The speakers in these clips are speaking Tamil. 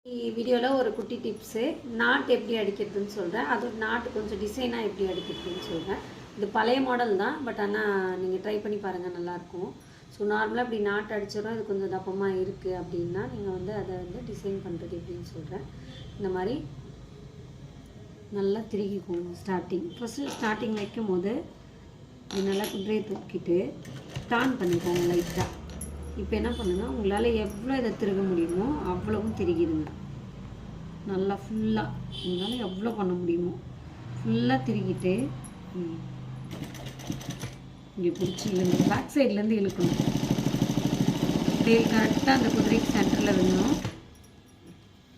வீடியோவில் ஒரு குட்டி டிப்ஸு நாட் எப்படி அடிக்கிறதுன்னு சொல்கிறேன். அது நாட்டு கொஞ்சம் டிசைனாக எப்படி அடிக்கிறதுன்னு சொல்கிறேன். இது பழைய மாடல் தான், பட் ஆனால் நீங்கள் ட்ரை பண்ணி பாருங்கள், நல்லாயிருக்கும். ஸோ நார்மலாக இப்படி நாட்டு அடிச்சிடும், இது கொஞ்சம் தப்பமாக இருக்குது அப்படின்னா நீங்கள் வந்து அதை வந்து டிசைன் பண்ணுறது எப்படின்னு சொல்கிறேன். இந்த மாதிரி நல்லா திருகிக்கோங்க. ஃபஸ்ட்டு ஸ்டார்டிங் வைக்கும் போது நல்லா குதிரையை தூக்கிட்டு டர்ன் பண்ணிக்கோங்க லைட்டாக. இப்போ என்ன பண்ணுங்கள், உங்களால் எவ்வளோ இதை திருக முடியுமோ அவ்வளவும் திருகிடுங்க. நல்லா ஃபுல்லாக உங்களால் எவ்வளோ பண்ண முடியுமோ ஃபுல்லாக திருகிட்டு இங்கே பிடிச்சி இழுங்க. பேக் சைட்லேருந்து இழுக்கணும். டெயில் கரெக்டாக அந்த குதிரைக்கு சென்டரில் விடணும்.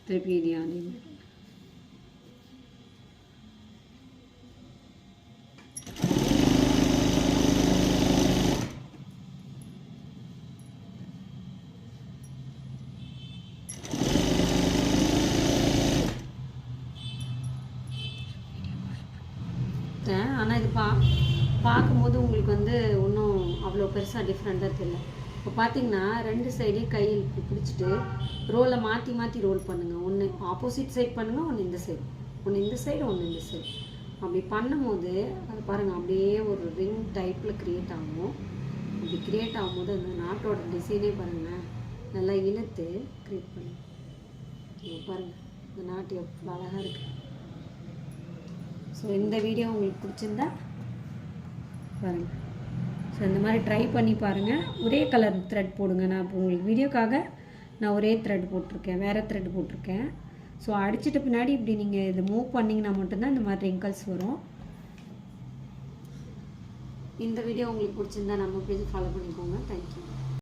திருப்பி இதே ஆனால் இது பார்க்கும்போது உங்களுக்கு வந்து ஒன்றும் அவ்வளோ பெருசாக டிஃப்ரெண்ட்டாக தெரியல. இப்போ பார்த்தீங்கன்னா ரெண்டு சைடையும் கையில் பிடிச்சிட்டு ரோலை மாற்றி மாற்றி ரோல் பண்ணுங்கள். ஒன்று ஆப்போசிட் சைட் பண்ணுங்கள், ஒன்று இந்த சைடு, ஒன்று இந்த சைடு, ஒன்று இந்த சைடு. அப்படி பண்ணும்போது அது பாருங்கள், அப்படியே ஒரு ரிங் டைப்பில் க்ரியேட் ஆகும். அப்படி க்ரியேட் ஆகும்போது அந்த நாட்டோட டிசைனே பாருங்கள், நல்லா இழுத்து க்ரியேட் பண்ணுங்கள். பாருங்கள் இந்த நாட்டு எவ்வளோ அழகாக இருக்குது. ஸோ இந்த வீடியோ உங்களுக்கு பிடிச்சிருந்தா பாருங்கள். ஸோ இந்த மாதிரி ட்ரை பண்ணி பாருங்கள். ஒரே கலர் த்ரெட் போடுங்க. நான் இப்போ உங்களுக்கு வீடியோக்காக நான் ஒரே த்ரெட் போட்டிருக்கேன், வேறு த்ரெட் போட்டிருக்கேன். ஸோ அடிச்சிட்ட பின்னாடி இப்படி நீங்கள் இதை மூவ் பண்ணிங்கன்னா மட்டும்தான் இந்த மாதிரி ரிங்கிள்ஸ் வரும். இந்த வீடியோ உங்களுக்கு பிடிச்சிருந்தா நம்ம பேஜ் ஃபாலோ பண்ணிக்கோங்க. தேங்க்யூ.